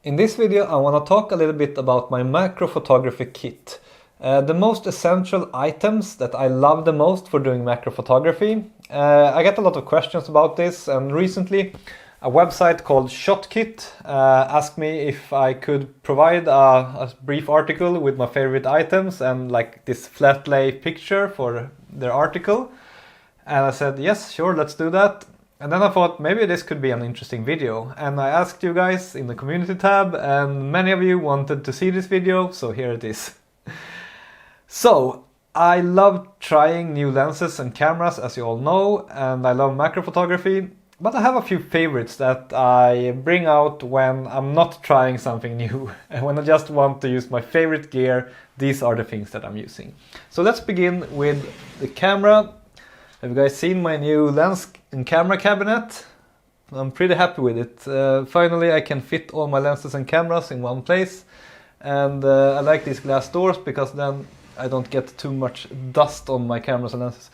In this video I want to talk a little bit about my macro photography kit. The most essential items that I love the most for doing macro photography. I get a lot of questions about this, and recently a website called ShotKit asked me if I could provide a brief article with my favorite items and like this flat lay picture for their article. And I said, yes, sure, let's do that. And then I thought maybe this could be an interesting video, and I asked you guys in the community tab, and many of you wanted to see this video, so here it is. So, I love trying new lenses and cameras, as you all know, and I love macro photography, but I have a few favorites that I bring out when I'm not trying something new, and when I just want to use my favorite gear. These are the things that I'm using. So let's begin with the camera. Have you guys seen my new lens and camera cabinet? I'm pretty happy with it. Finally I can fit all my lenses and cameras in one place, and I like these glass doors because then I don't get too much dust on my cameras and lenses.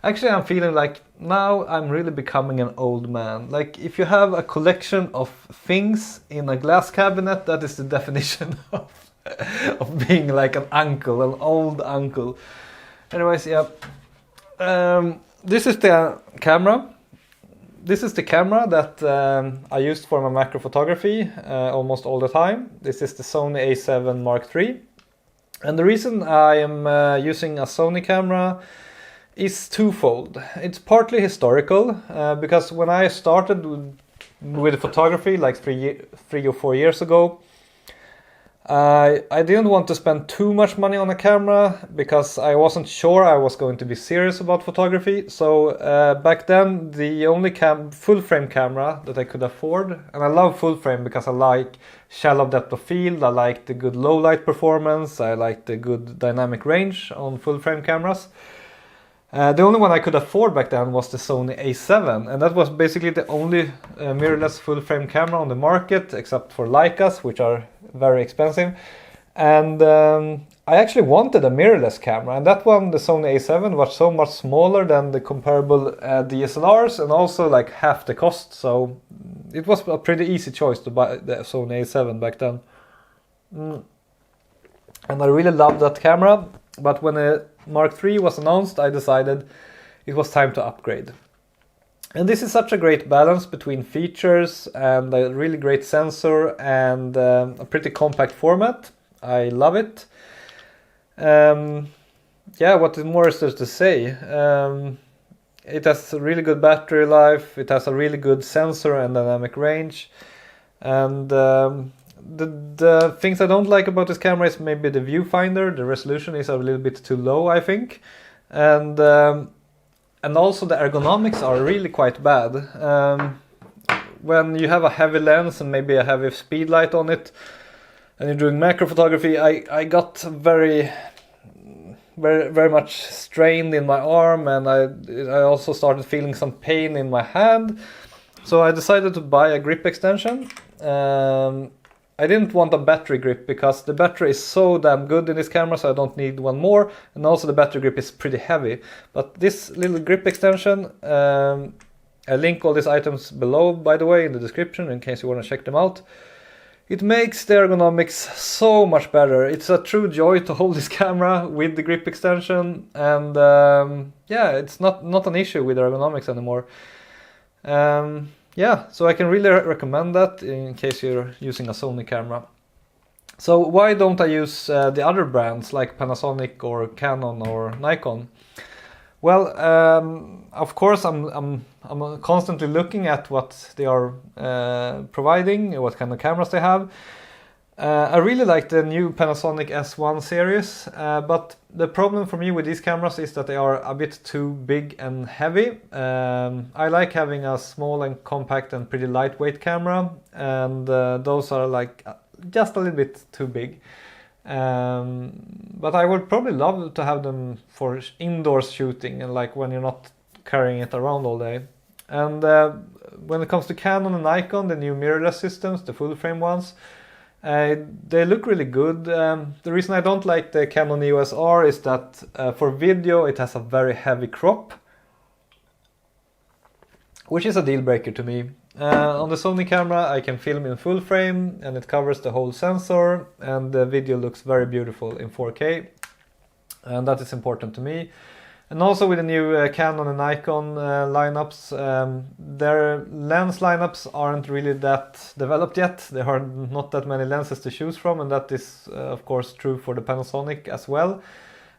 Actually, I'm feeling like now I'm really becoming an old man. Like, if you have a collection of things in a glass cabinet, that is the definition of being like an uncle, an old uncle. Anyways, yeah. This is the camera. This is the camera that I used for my macro photography almost all the time. This is the Sony A7 Mark III. And the reason I am using a Sony camera is twofold. It's partly historical, because when I started with photography like 3 or 4 years ago, I didn't want to spend too much money on a camera because I wasn't sure I was going to be serious about photography. So back then the only full frame camera that I could afford, and I love full frame because I like shallow depth of field, I like the good low light performance, I like the good dynamic range on full frame cameras. The only one I could afford back then was the Sony A7, and that was basically the only mirrorless full frame camera on the market, except for Leicas, which are very expensive. And I actually wanted a mirrorless camera, and that one, the Sony A7, was so much smaller than the comparable DSLRs, and also like half the cost, so it was a pretty easy choice to buy the Sony A7 back then. And I really loved that camera, but when a Mark III was announced, I decided it was time to upgrade. And this is such a great balance between features and a really great sensor and a pretty compact format. I love it. Yeah, what more is there to say? It has a really good battery life, it has a really good sensor and dynamic range, and the things I don't like about this camera is maybe the viewfinder. The resolution is a little bit too low, I think, and also the ergonomics are really quite bad. When you have a heavy lens and maybe a heavy speedlight on it, and you're doing macro photography, I got very much strained in my arm, and I also started feeling some pain in my hand. So I decided to buy a grip extension. I didn't want a battery grip because the battery is so damn good in this camera, so I don't need one more, and also the battery grip is pretty heavy. But this little grip extension, I link all these items below, by the way, in the description in case you want to check them out. It makes the ergonomics so much better. It's a true joy to hold this camera with the grip extension, and yeah, it's not an issue with ergonomics anymore. Yeah, so I can really recommend that in case you're using a Sony camera. So why don't I use the other brands like Panasonic or Canon or Nikon? Well, of course I'm constantly looking at what they are providing, what kind of cameras they have. I really like the new Panasonic S1 series, but the problem for me with these cameras is that they are a bit too big and heavy. I like having a small and compact and pretty lightweight camera, and those are like just a little bit too big. But I would probably love to have them for indoors shooting, and like when you're not carrying it around all day. And when it comes to Canon and Nikon, the new mirrorless systems, the full frame ones, they look really good. The reason I don't like the Canon EOS R is that for video it has a very heavy crop, which is a deal breaker to me. On the Sony camera I can film in full frame and it covers the whole sensor, and the video looks very beautiful in 4K, and that is important to me. And also with the new Canon and Nikon lineups, their lens lineups aren't really that developed yet. There are not that many lenses to choose from, and that is of course true for the Panasonic as well.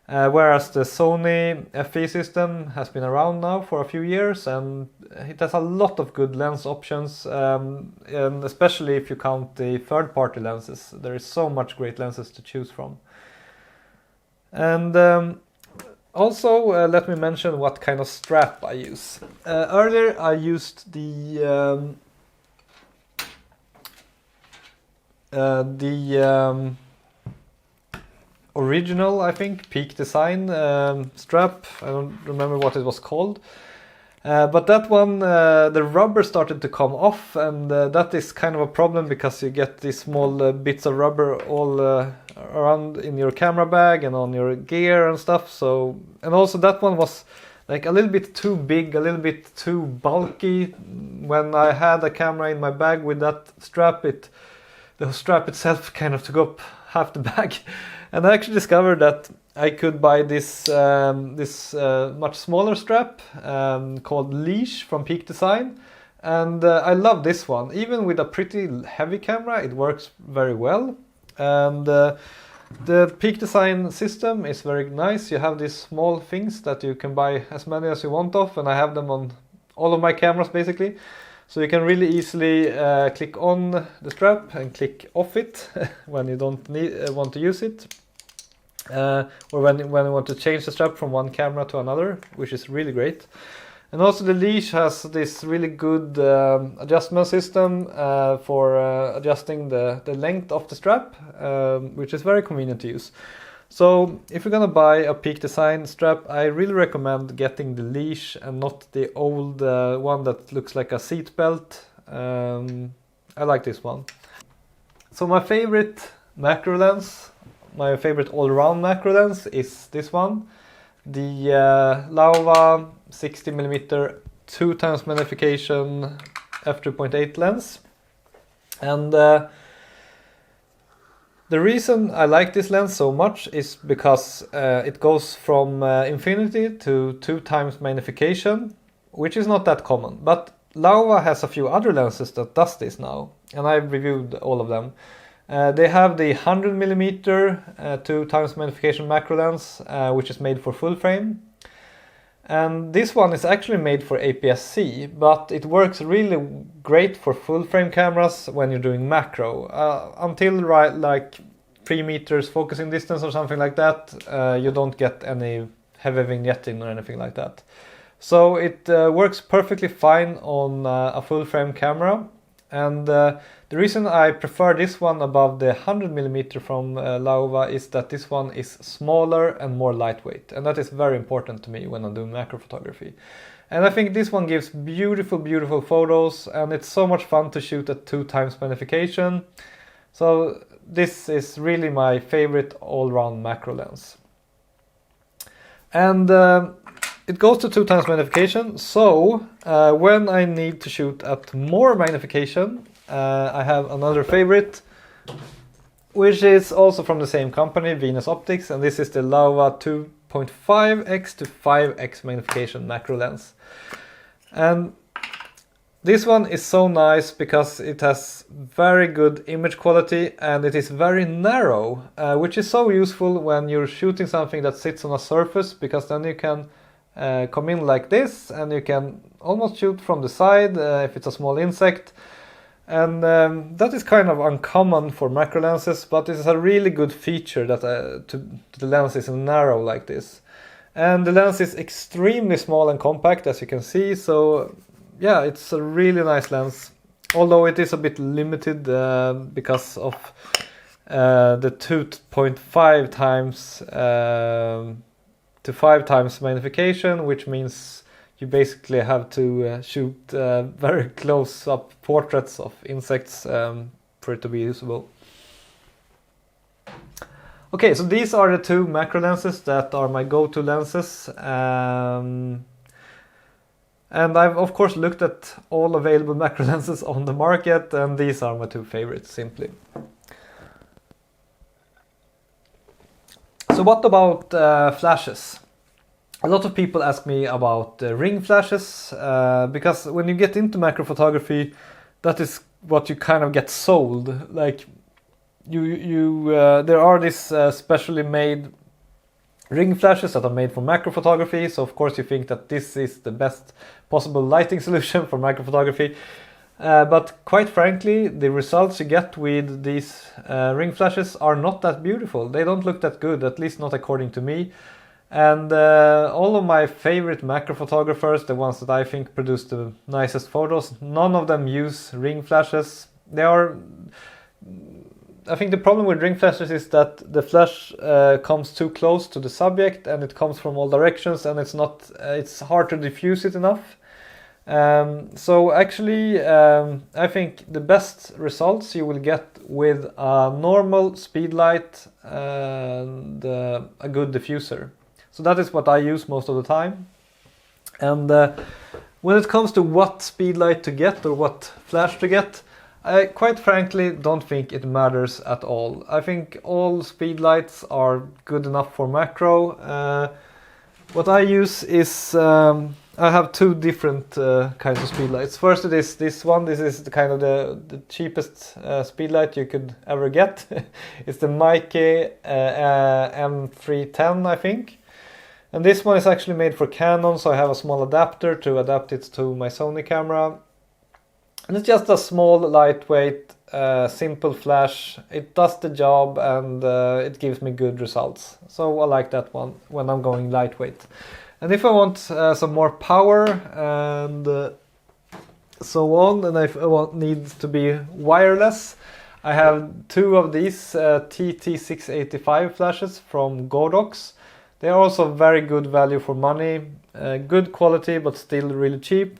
Whereas the Sony FE system has been around now for a few years, and it has a lot of good lens options, and especially if you count the third-party lenses. There is so much great lenses to choose from. And also, let me mention what kind of strap I use. Earlier I used the original, I think, Peak Design strap. I don't remember what it was called. But that one, the rubber started to come off, and that is kind of a problem because you get these small bits of rubber all around in your camera bag and on your gear and stuff. So, and also that one was like a little bit too big, a little bit too bulky. When I had a camera in my bag with that strap, the strap itself kind of took up half the bag. And I actually discovered that I could buy this much smaller strap called Leash from Peak Design, and I love this one. Even with a pretty heavy camera, it works very well. And the Peak Design system is very nice. You have these small things that you can buy as many as you want of, and I have them on all of my cameras basically. So you can really easily click on the strap and click off it when you don't want to use it. Or when you want to change the strap from one camera to another, which is really great. And also the Leash has this really good adjustment system for adjusting the length of the strap, which is very convenient to use. So if you're gonna buy a Peak Design strap, I really recommend getting the Leash and not the old one that looks like a seat belt. I like this one. So my favorite macro lens, my favorite all-round macro lens is this one, the Laowa 60mm 2x magnification f2.8 lens. And the reason I like this lens so much is because it goes from infinity to 2x magnification, which is not that common. But Laowa has a few other lenses that does this now, and I've reviewed all of them. They have the 100mm 2x magnification macro lens, which is made for full frame. And this one is actually made for APS-C, but it works really great for full frame cameras when you're doing macro. Until like 3 meters focusing distance or something like that, you don't get any heavy vignetting or anything like that. So it works perfectly fine on a full frame camera. And the reason I prefer this one above the 100mm from Laowa is that this one is smaller and more lightweight, and that is very important to me when I'm doing macro photography. And I think this one gives beautiful photos, and it's so much fun to shoot at 2x magnification. So this is really my favorite all-round macro lens. And it goes to 2x magnification, so when I need to shoot at more magnification, I have another favorite, which is also from the same company, Venus Optics, and this is the Laowa 2.5x to 5x magnification macro lens. And this one is so nice because it has very good image quality and it is very narrow, which is so useful when you're shooting something that sits on a surface, because then you can come in like this and you can almost shoot from the side if it's a small insect. And that is kind of uncommon for macro lenses, but it is a really good feature that the lens is narrow like this. And the lens is extremely small and compact, as you can see, so yeah, it's a really nice lens. Although it is a bit limited because of the 2.5 times to 5x magnification, which means you basically have to shoot very close-up portraits of insects for it to be usable. Okay, so these are the two macro lenses that are my go-to lenses. And I've of course looked at all available macro lenses on the market, and these are my two favorites simply. So what about flashes? A lot of people ask me about ring flashes, because when you get into macro photography, that is what you kind of get sold. Like there are these specially made ring flashes that are made for macro photography, so of course you think that this is the best possible lighting solution for macro photography. But quite frankly, the results you get with these ring flashes are not that beautiful. They don't look that good, at least not according to me. And all of my favorite macro photographers, the ones that I think produce the nicest photos, none of them use ring flashes. I think the problem with ring flashes is that the flash comes too close to the subject, and it comes from all directions, and it's hard to diffuse it enough. So actually, I think the best results you will get with a normal speedlight and a good diffuser. So that is what I use most of the time. And when it comes to what speedlight to get or what flash to get, I quite frankly don't think it matters at all. I think all speedlights are good enough for macro. What I use is I have two different kinds of speedlights. First it is this one. This is the kind of the cheapest speedlight you could ever get. It's the Micael M310, I think. And this one is actually made for Canon, so I have a small adapter to adapt it to my Sony camera. And it's just a small, lightweight, simple flash. It does the job, and it gives me good results. So I like that one when I'm going lightweight. And if I want some more power and so on, and if I need to be wireless, I have two of these TT685 flashes from Godox. They are also very good value for money, good quality but still really cheap.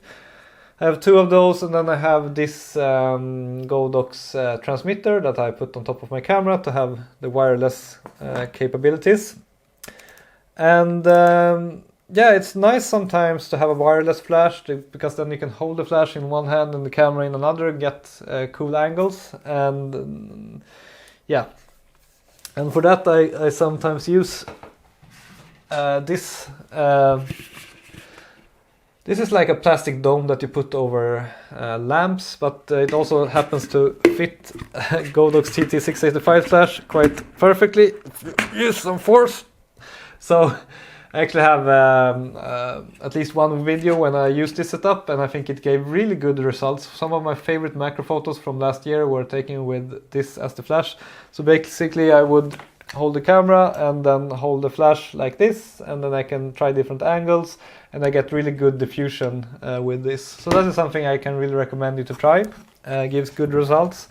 I have two of those, and then I have this Godox transmitter that I put on top of my camera to have the wireless capabilities. And yeah, it's nice sometimes to have a wireless flash because then you can hold the flash in one hand and the camera in another, get cool angles, and yeah. And for that I sometimes use this. This is like a plastic dome that you put over lamps, but it also happens to fit Godox TT685 flash quite perfectly. Use some force. So I actually have at least one video when I used this setup, and I think it gave really good results. Some of my favorite macro photos from last year were taken with this as the flash. So basically I would hold the camera and then hold the flash like this, and then I can try different angles, and I get really good diffusion with this. So that is something I can really recommend you to try. Gives good results.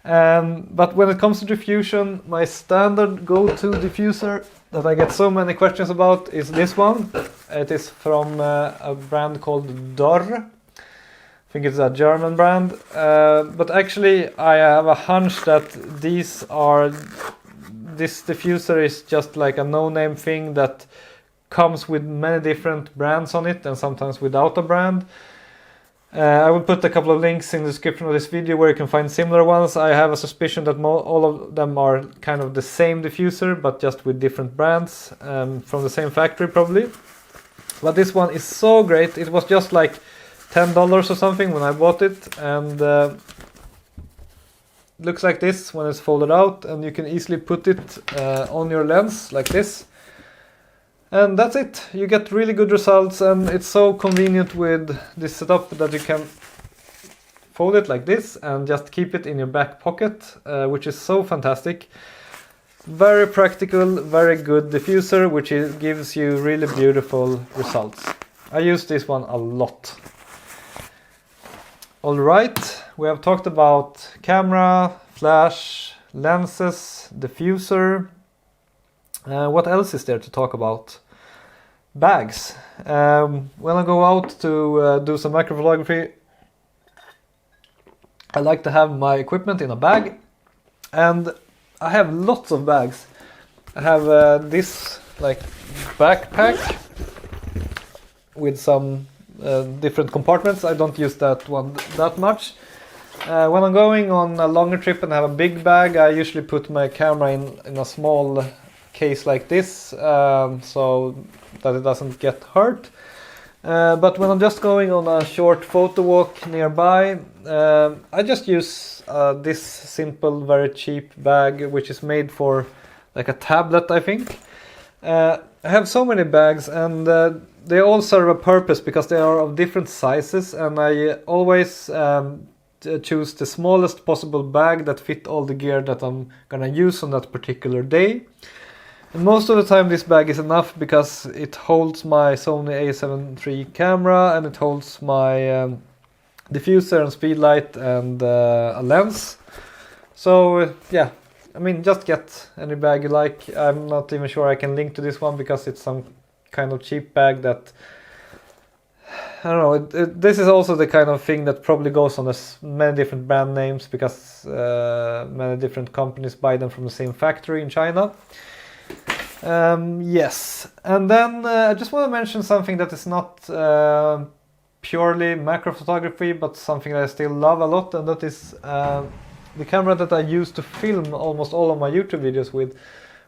But when it comes to diffusion, my standard go-to diffuser that I get so many questions about is this one. It is from a brand called Dörr. I think it's a German brand. But actually I have a hunch that this diffuser is just like a no-name thing that comes with many different brands on it, and sometimes without a brand. I will put a couple of links in the description of this video where you can find similar ones. I have a suspicion that all of them are kind of the same diffuser, but just with different brands from the same factory probably. But this one is so great. It was just like $10 or something when I bought it, and looks like this when it's folded out, and you can easily put it on your lens like this. And that's it. You get really good results, and it's so convenient with this setup that you can fold it like this and just keep it in your back pocket, which is so fantastic. Very practical, very good diffuser, which gives you really beautiful results. I use this one a lot. Alright, we have talked about camera, flash, lenses, diffuser. What else is there to talk about? Bags. When I go out to do some macro photography, I like to have my equipment in a bag, and I have lots of bags. I have this like backpack with some different compartments. I don't use that one that much. When I'm going on a longer trip and have a big bag, I usually put my camera in a small case like this, so that it doesn't get hurt. But when I'm just going on a short photo walk nearby, I just use this simple, very cheap bag, which is made for like a tablet, I think. I have so many bags, and they all serve a purpose because they are of different sizes, and I always choose the smallest possible bag that fit all the gear that I'm gonna use on that particular day. And most of the time this bag is enough because it holds my Sony A7 III camera, and it holds my diffuser and speedlight and a lens. So yeah, I mean, just get any bag you like. I'm not even sure I can link to this one because it's some kind of cheap bag that, I don't know, this is also the kind of thing that probably goes on many different brand names because many different companies buy them from the same factory in China. Yes, and then I just want to mention something that is not purely macro photography, but something that I still love a lot, and that is the camera that I use to film almost all of my YouTube videos with,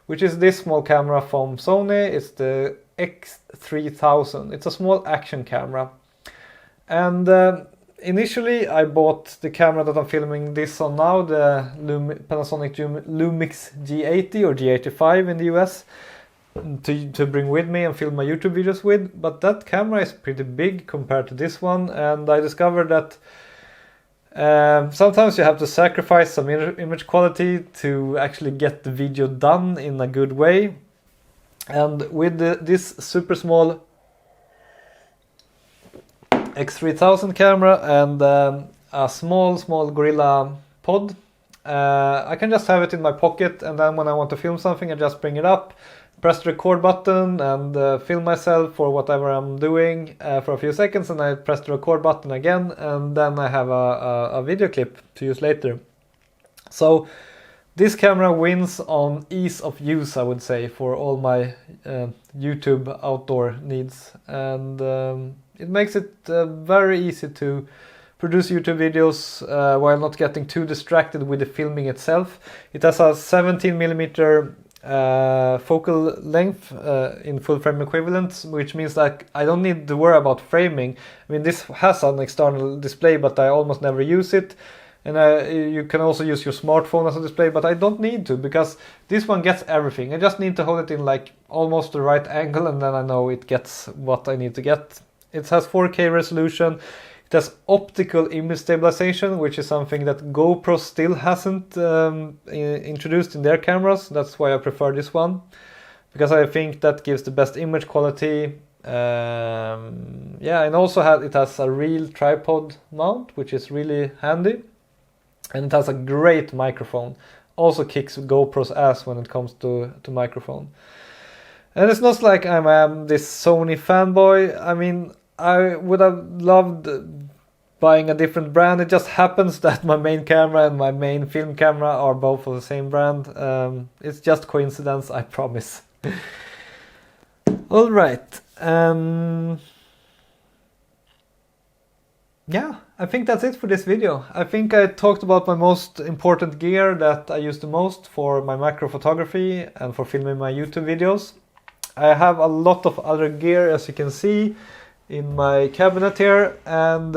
which is this small camera from Sony. It's the X3000. It's a small action camera. And initially I bought the camera that I'm filming this on now, the Panasonic Lumix G80 or G85 in the US, to bring with me and film my YouTube videos with. But that camera is pretty big compared to this one, and I discovered that sometimes you have to sacrifice some image quality to actually get the video done in a good way. And with this super small X3000 camera and a small Gorilla pod, I can just have it in my pocket, and then when I want to film something I just bring it up, press the record button and film myself or whatever I'm doing for a few seconds, and I press the record button again, and then I have a video clip to use later. So this camera wins on ease of use, I would say, for all my YouTube outdoor needs, and it makes it very easy to produce YouTube videos while not getting too distracted with the filming itself. It has a 17mm focal length in full frame equivalent, which means that I don't need to worry about framing. I mean, this has an external display, but I almost never use it. And you can also use your smartphone as a display, but I don't need to because this one gets everything. I just need to hold it in like almost the right angle, and then I know it gets what I need to get. It has 4K resolution. It has optical image stabilization, which is something that GoPro still hasn't introduced in their cameras. That's why I prefer this one, because I think that gives the best image quality. Yeah, and also it has a real tripod mount, which is really handy. And it has a great microphone. Also kicks GoPro's ass when it comes to microphone. And it's not like I'm this Sony fanboy. I mean, I would have loved buying a different brand. It just happens that my main camera and my main film camera are both of the same brand. It's just coincidence, I promise. All right. Yeah, I think that's it for this video. I think I talked about my most important gear that I use the most for my macro photography and for filming my YouTube videos. I have a lot of other gear, as you can see, in my cabinet here, and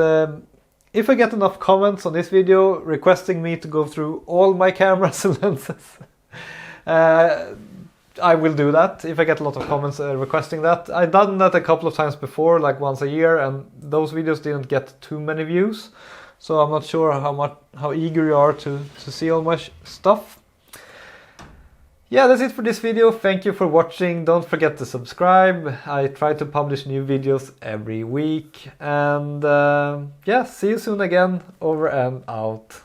if I get enough comments on this video requesting me to go through all my cameras and lenses, I will do that if I get a lot of comments requesting that. I've done that a couple of times before, like once a year, and those videos didn't get too many views, so I'm not sure how eager you are to see all my stuff. Yeah, that's it for this video. Thank you for watching. Don't forget to subscribe. I try to publish new videos every week. And yeah, see you soon again. Over and out.